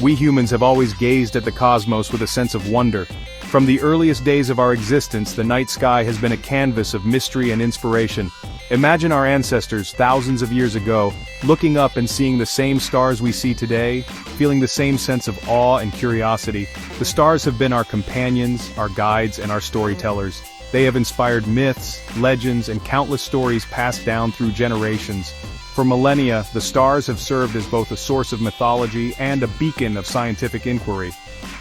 We humans have always gazed at the cosmos with a sense of wonder. From the earliest days of our existence, the night sky has been a canvas of mystery and inspiration. Imagine our ancestors thousands of years ago, looking up and seeing the same stars we see today, feeling the same sense of awe and curiosity. The stars have been our companions, our guides, and our storytellers. They have inspired myths, legends, and countless stories passed down through generations. For millennia, the stars have served as both a source of mythology and a beacon of scientific inquiry.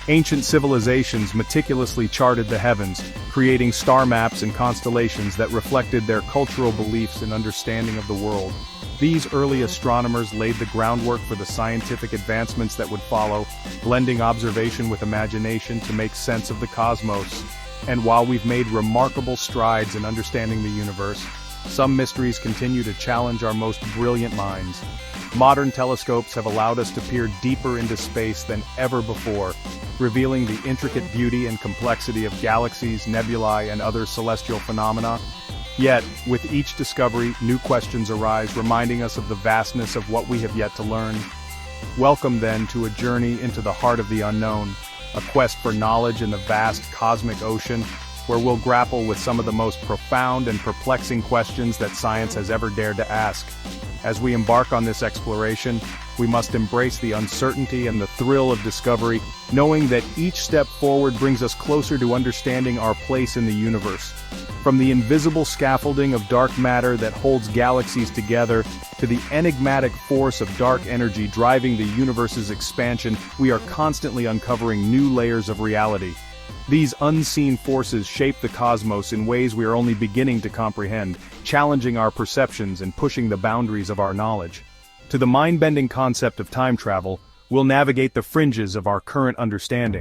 Ancient civilizations meticulously charted the heavens, creating star maps and constellations that reflected their cultural beliefs and understanding of the world. These early astronomers laid the groundwork for the scientific advancements that would follow, blending observation with imagination to make sense of the cosmos. And while we've made remarkable strides in understanding the universe, some mysteries continue to challenge our most brilliant minds. Modern telescopes have allowed us to peer deeper into space than ever before, revealing the intricate beauty and complexity of galaxies, nebulae, and other celestial phenomena. Yet, with each discovery, new questions arise, reminding us of the vastness of what we have yet to learn. Welcome then to a journey into the heart of the unknown, a quest for knowledge in the vast cosmic ocean, where we'll grapple with some of the most profound and perplexing questions that science has ever dared to ask. As we embark on this exploration, we must embrace the uncertainty and the thrill of discovery, knowing that each step forward brings us closer to understanding our place in the universe. From the invisible scaffolding of dark matter that holds galaxies together, to the enigmatic force of dark energy driving the universe's expansion, we are constantly uncovering new layers of reality. These unseen forces shape the cosmos in ways we are only beginning to comprehend, challenging our perceptions and pushing the boundaries of our knowledge. To the mind-bending concept of time travel, we'll navigate the fringes of our current understanding.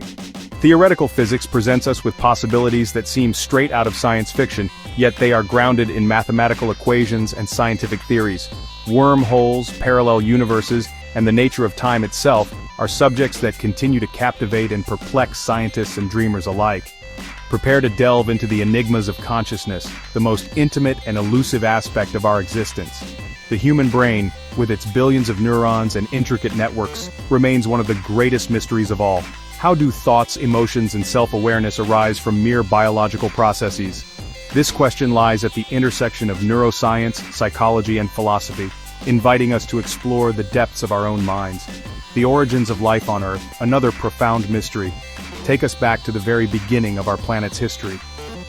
Theoretical physics presents us with possibilities that seem straight out of science fiction, yet they are grounded in mathematical equations and scientific theories. Wormholes, parallel universes, and the nature of time itself are subjects that continue to captivate and perplex scientists and dreamers alike. Prepare to delve into the enigmas of consciousness, the most intimate and elusive aspect of our existence. The human brain, with its billions of neurons and intricate networks, remains one of the greatest mysteries of all. How do thoughts, emotions, and self-awareness arise from mere biological processes? This question lies at the intersection of neuroscience, psychology, and philosophy, inviting us to explore the depths of our own minds. The origins of life on Earth, another profound mystery. Take us back to the very beginning of our planet's history.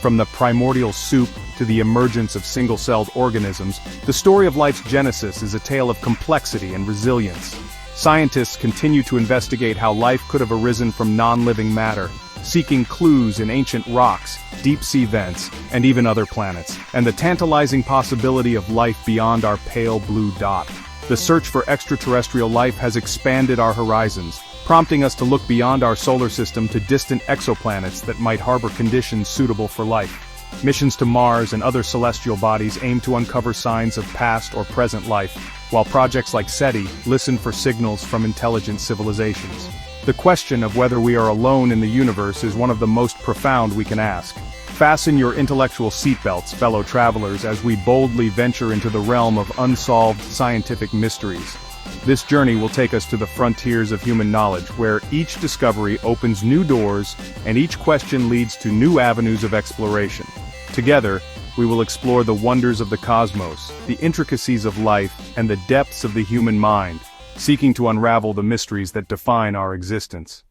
From the primordial soup to the emergence of single-celled organisms, the story of life's genesis is a tale of complexity and resilience. Scientists continue to investigate how life could have arisen from non-living matter, seeking clues in ancient rocks, deep-sea vents, and even other planets, and the tantalizing possibility of life beyond our pale blue dot. The search for extraterrestrial life has expanded our horizons, prompting us to look beyond our solar system to distant exoplanets that might harbor conditions suitable for life. Missions to Mars and other celestial bodies aim to uncover signs of past or present life, while projects like SETI listen for signals from intelligent civilizations. The question of whether we are alone in the universe is one of the most profound we can ask. Fasten your intellectual seatbelts, fellow travelers, as we boldly venture into the realm of unsolved scientific mysteries. This journey will take us to the frontiers of human knowledge, where each discovery opens new doors and each question leads to new avenues of exploration. Together, we will explore the wonders of the cosmos, the intricacies of life, and the depths of the human mind, seeking to unravel the mysteries that define our existence.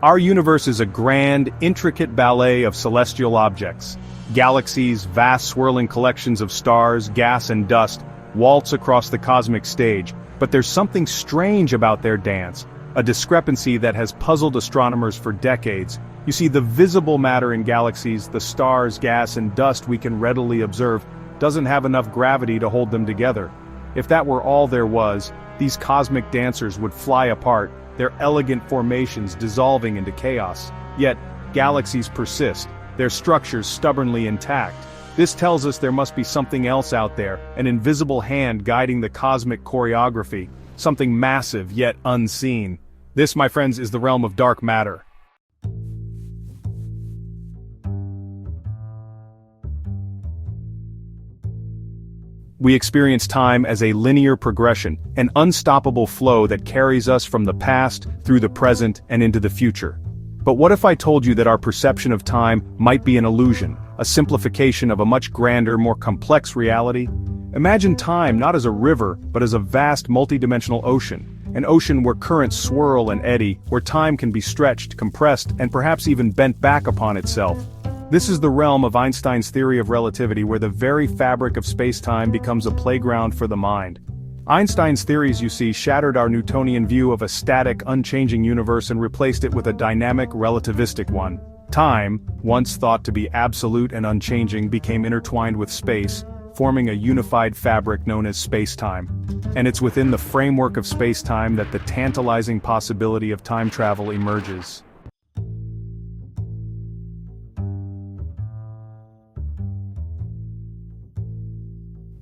Our universe is a grand, intricate ballet of celestial objects. Galaxies, vast swirling collections of stars, gas and dust, waltz across the cosmic stage, but there's something strange about their dance, a discrepancy that has puzzled astronomers for decades. You see, the visible matter in galaxies, the stars, gas, and dust we can readily observe, doesn't have enough gravity to hold them together. If that were all there was, these cosmic dancers would fly apart, their elegant formations dissolving into chaos. Yet, galaxies persist, their structures stubbornly intact. This tells us there must be something else out there, an invisible hand guiding the cosmic choreography, something massive yet unseen. This, my friends, is the realm of dark matter. We experience time as a linear progression, an unstoppable flow that carries us from the past, through the present, and into the future. But what if I told you that our perception of time might be an illusion, a simplification of a much grander, more complex reality? Imagine time not as a river, but as a vast multidimensional ocean. An ocean where currents swirl and eddy, where time can be stretched, compressed, and perhaps even bent back upon itself. This is the realm of Einstein's theory of relativity, where the very fabric of space-time becomes a playground for the mind. Einstein's theories, you see, shattered our Newtonian view of a static, unchanging universe and replaced it with a dynamic, relativistic one. Time, once thought to be absolute and unchanging, became intertwined with space, forming a unified fabric known as space-time. And it's within the framework of space-time that the tantalizing possibility of time travel emerges.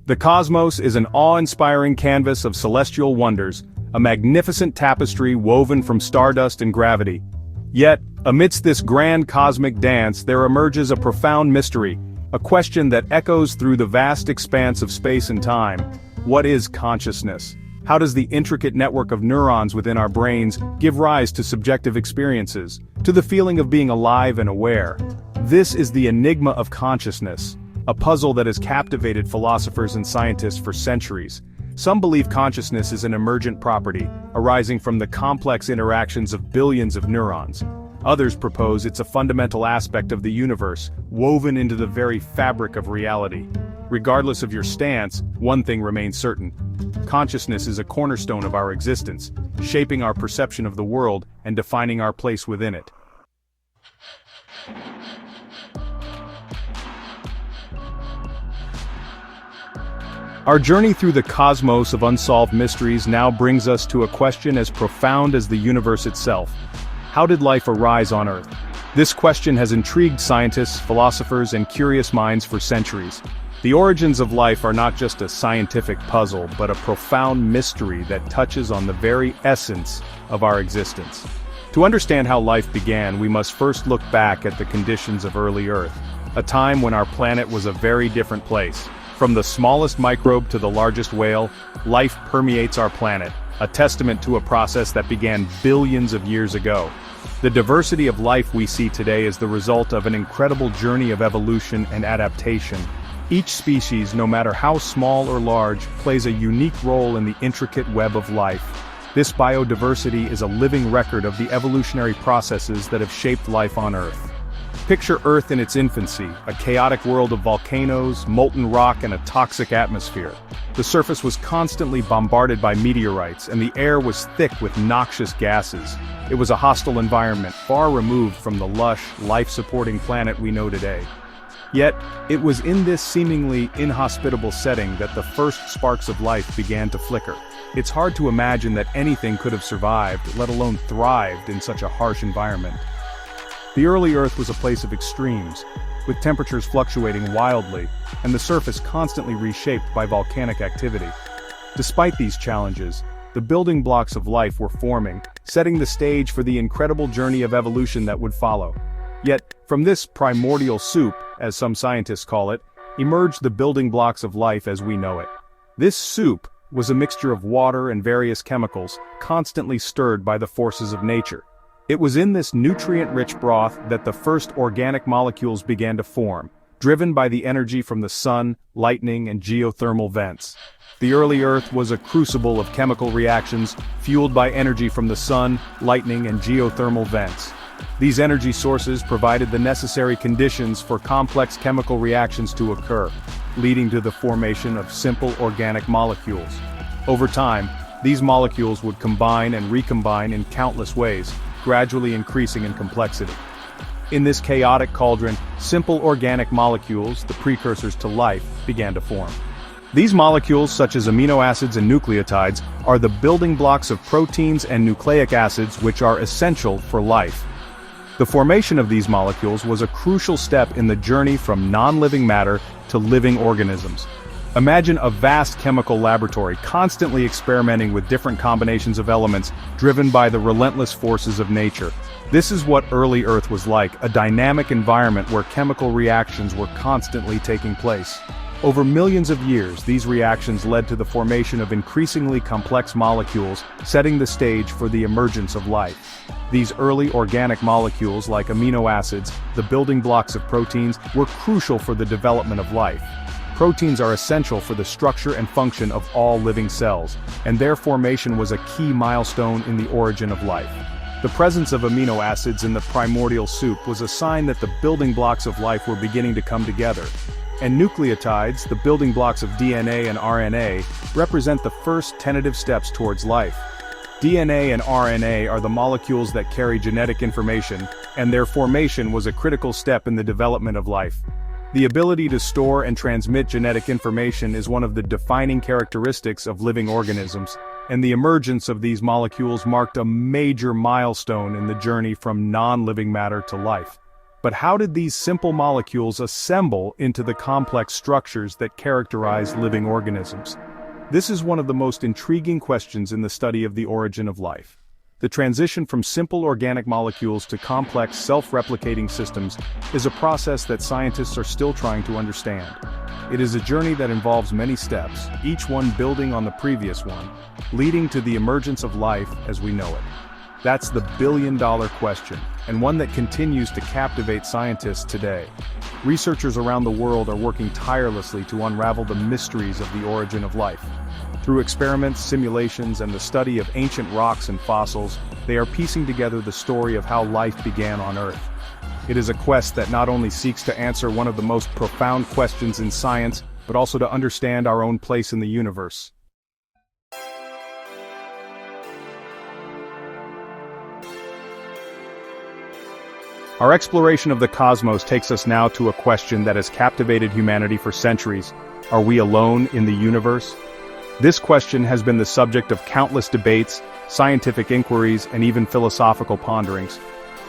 The cosmos is an awe-inspiring canvas of celestial wonders, a magnificent tapestry woven from stardust and gravity. Yet, amidst this grand cosmic dance there emerges a profound mystery, a question that echoes through the vast expanse of space and time. What is consciousness? How does the intricate network of neurons within our brains give rise to subjective experiences, to the feeling of being alive and aware? This is the enigma of consciousness, a puzzle that has captivated philosophers and scientists for centuries. Some believe consciousness is an emergent property, arising from the complex interactions of billions of neurons. Others propose it's a fundamental aspect of the universe, woven into the very fabric of reality. Regardless of your stance, one thing remains certain. Consciousness is a cornerstone of our existence, shaping our perception of the world and defining our place within it. Our journey through the cosmos of unsolved mysteries now brings us to a question as profound as the universe itself. How did life arise on Earth? This question has intrigued scientists, philosophers, and curious minds for centuries. The origins of life are not just a scientific puzzle, but a profound mystery that touches on the very essence of our existence. To understand how life began, we must first look back at the conditions of early Earth, a time when our planet was a very different place. From the smallest microbe to the largest whale, life permeates our planet, a testament to a process that began billions of years ago. The diversity of life we see today is the result of an incredible journey of evolution and adaptation. Each species, no matter how small or large, plays a unique role in the intricate web of life. This biodiversity is a living record of the evolutionary processes that have shaped life on Earth. Picture Earth in its infancy, a chaotic world of volcanoes, molten rock, and a toxic atmosphere. The surface was constantly bombarded by meteorites, and the air was thick with noxious gases. It was a hostile environment, far removed from the lush, life-supporting planet we know today. Yet, it was in this seemingly inhospitable setting that the first sparks of life began to flicker. It's hard to imagine that anything could have survived, let alone thrived, in such a harsh environment. The early Earth was a place of extremes, with temperatures fluctuating wildly, and the surface constantly reshaped by volcanic activity. Despite these challenges, the building blocks of life were forming, setting the stage for the incredible journey of evolution that would follow. Yet, from this primordial soup, as some scientists call it, emerged the building blocks of life as we know it. This soup was a mixture of water and various chemicals, constantly stirred by the forces of nature. It was in this nutrient-rich broth that the first organic molecules began to form, driven by the energy from the sun, lightning, and geothermal vents. The early Earth was a crucible of chemical reactions, fueled by energy from the sun, lightning, and geothermal vents. These energy sources provided the necessary conditions for complex chemical reactions to occur, leading to the formation of simple organic molecules. Over time, these molecules would combine and recombine in countless ways, gradually increasing in complexity. In this chaotic cauldron, simple organic molecules, the precursors to life, began to form. These molecules, such as amino acids and nucleotides, are the building blocks of proteins and nucleic acids which are essential for life. The formation of these molecules was a crucial step in the journey from non-living matter to living organisms. Imagine a vast chemical laboratory constantly experimenting with different combinations of elements driven by the relentless forces of nature. This is what early Earth was like, a dynamic environment where chemical reactions were constantly taking place. Over millions of years, these reactions led to the formation of increasingly complex molecules, setting the stage for the emergence of life. These early organic molecules, like amino acids, the building blocks of proteins, were crucial for the development of life. Proteins are essential for the structure and function of all living cells, and their formation was a key milestone in the origin of life. The presence of amino acids in the primordial soup was a sign that the building blocks of life were beginning to come together. And nucleotides, the building blocks of DNA and RNA, represent the first tentative steps towards life. DNA and RNA are the molecules that carry genetic information, and their formation was a critical step in the development of life. The ability to store and transmit genetic information is one of the defining characteristics of living organisms, and the emergence of these molecules marked a major milestone in the journey from non-living matter to life. But how did these simple molecules assemble into the complex structures that characterize living organisms? This is one of the most intriguing questions in the study of the origin of life. The transition from simple organic molecules to complex self-replicating systems is a process that scientists are still trying to understand. It is a journey that involves many steps, each one building on the previous one, leading to the emergence of life as we know it. That's the billion-dollar question, and one that continues to captivate scientists today. Researchers around the world are working tirelessly to unravel the mysteries of the origin of life. Through experiments, simulations, and the study of ancient rocks and fossils, they are piecing together the story of how life began on Earth. It is a quest that not only seeks to answer one of the most profound questions in science, but also to understand our own place in the universe. Our exploration of the cosmos takes us now to a question that has captivated humanity for centuries. Are we alone in the universe? This question has been the subject of countless debates, scientific inquiries, and even philosophical ponderings.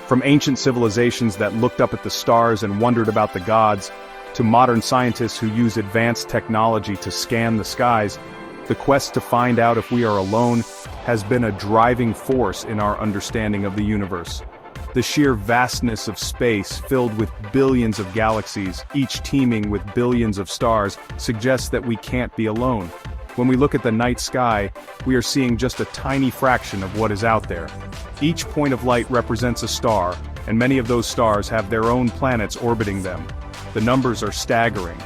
From ancient civilizations that looked up at the stars and wondered about the gods, to modern scientists who use advanced technology to scan the skies, the quest to find out if we are alone has been a driving force in our understanding of the universe. The sheer vastness of space, filled with billions of galaxies, each teeming with billions of stars, suggests that we can't be alone. When we look at the night sky, we are seeing just a tiny fraction of what is out there. Each point of light represents a star, and many of those stars have their own planets orbiting them. The numbers are staggering.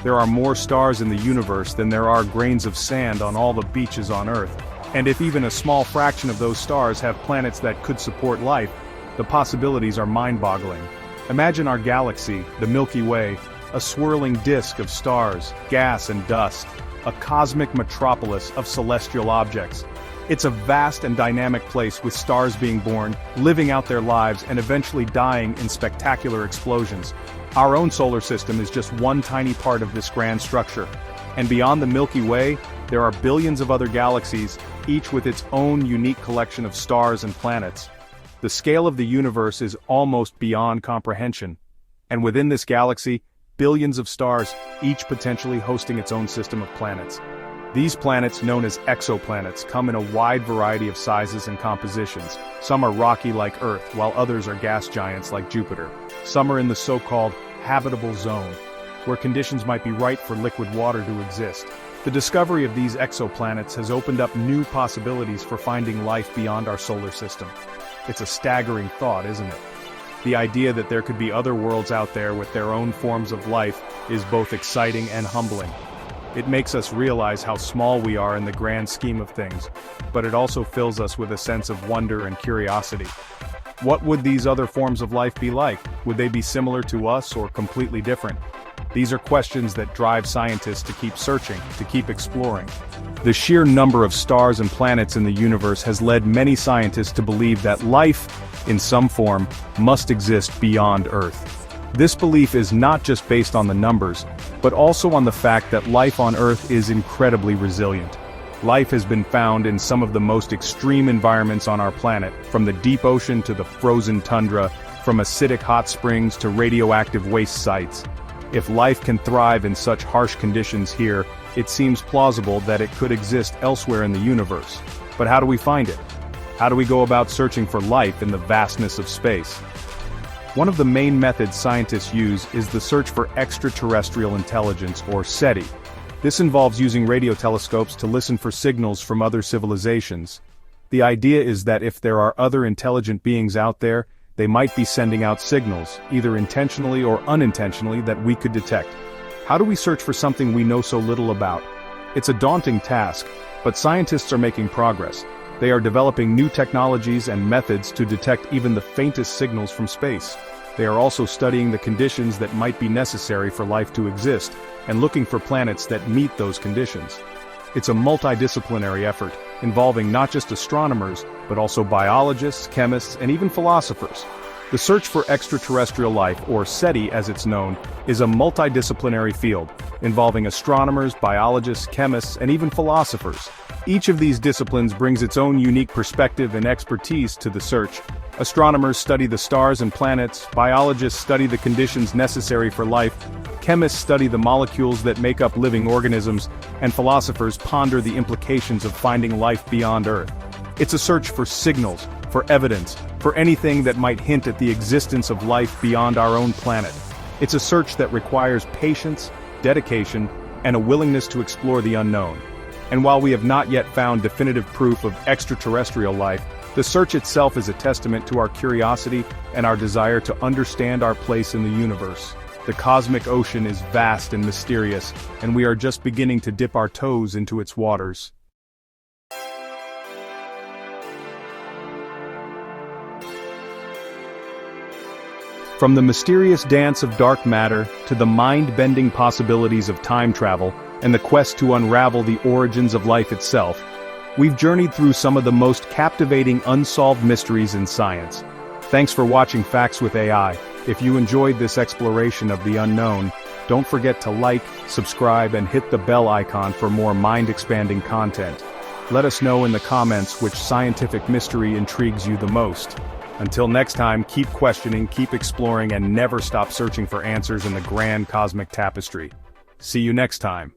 There are more stars in the universe than there are grains of sand on all the beaches on Earth. And if even a small fraction of those stars have planets that could support life, the possibilities are mind-boggling. Imagine our galaxy, the Milky Way, a swirling disk of stars, gas and dust, a cosmic metropolis of celestial objects. It's a vast and dynamic place with stars being born, living out their lives, and eventually dying in spectacular explosions. Our own solar system is just one tiny part of this grand structure. And beyond the Milky Way, there are billions of other galaxies, each with its own unique collection of stars and planets. The scale of the universe is almost beyond comprehension. And within this galaxy, billions of stars, each potentially hosting its own system of planets. These planets, known as exoplanets, come in a wide variety of sizes and compositions. Some are rocky like Earth, while others are gas giants like Jupiter. Some are in the so-called habitable zone, where conditions might be right for liquid water to exist. The discovery of these exoplanets has opened up new possibilities for finding life beyond our solar system. It's a staggering thought, isn't it? The idea that there could be other worlds out there with their own forms of life is both exciting and humbling. It makes us realize how small we are in the grand scheme of things, but it also fills us with a sense of wonder and curiosity. What would these other forms of life be like? Would they be similar to us or completely different? These are questions that drive scientists to keep searching, to keep exploring. The sheer number of stars and planets in the universe has led many scientists to believe that life, in some form, must exist beyond Earth. This belief is not just based on the numbers, but also on the fact that life on Earth is incredibly resilient. Life has been found in some of the most extreme environments on our planet, from the deep ocean to the frozen tundra, from acidic hot springs to radioactive waste sites. If life can thrive in such harsh conditions here, it seems plausible that it could exist elsewhere in the universe. But how do we find it? How do we go about searching for life in the vastness of space? One of the main methods scientists use is the search for extraterrestrial intelligence, or SETI. This involves using radio telescopes to listen for signals from other civilizations. The idea is that if there are other intelligent beings out there, they might be sending out signals, either intentionally or unintentionally, that we could detect. How do we search for something we know so little about? It's a daunting task, but scientists are making progress. They are developing new technologies and methods to detect even the faintest signals from space. They are also studying the conditions that might be necessary for life to exist, and looking for planets that meet those conditions. It's a multidisciplinary effort, involving not just astronomers, but also biologists, chemists, and even philosophers. The search for extraterrestrial life, or SETI as it's known, is a multidisciplinary field, involving astronomers, biologists, chemists, and even philosophers. Each of these disciplines brings its own unique perspective and expertise to the search. Astronomers study the stars and planets, biologists study the conditions necessary for life, chemists study the molecules that make up living organisms, and philosophers ponder the implications of finding life beyond Earth. It's a search for signals, for evidence, for anything that might hint at the existence of life beyond our own planet. It's a search that requires patience, dedication, and a willingness to explore the unknown. And while we have not yet found definitive proof of extraterrestrial life, the search itself is a testament to our curiosity and our desire to understand our place in the universe. The cosmic ocean is vast and mysterious, and we are just beginning to dip our toes into its waters. From the mysterious dance of dark matter to the mind-bending possibilities of time travel and the quest to unravel the origins of life itself, we've journeyed through some of the most captivating unsolved mysteries in science. Thanks for watching Facts with AI. If you enjoyed this exploration of the unknown, don't forget to like, subscribe, and hit the bell icon for more mind-expanding content. Let us know in the comments which scientific mystery intrigues you the most. Until next time, keep questioning, keep exploring, and never stop searching for answers in the grand cosmic tapestry. See you next time.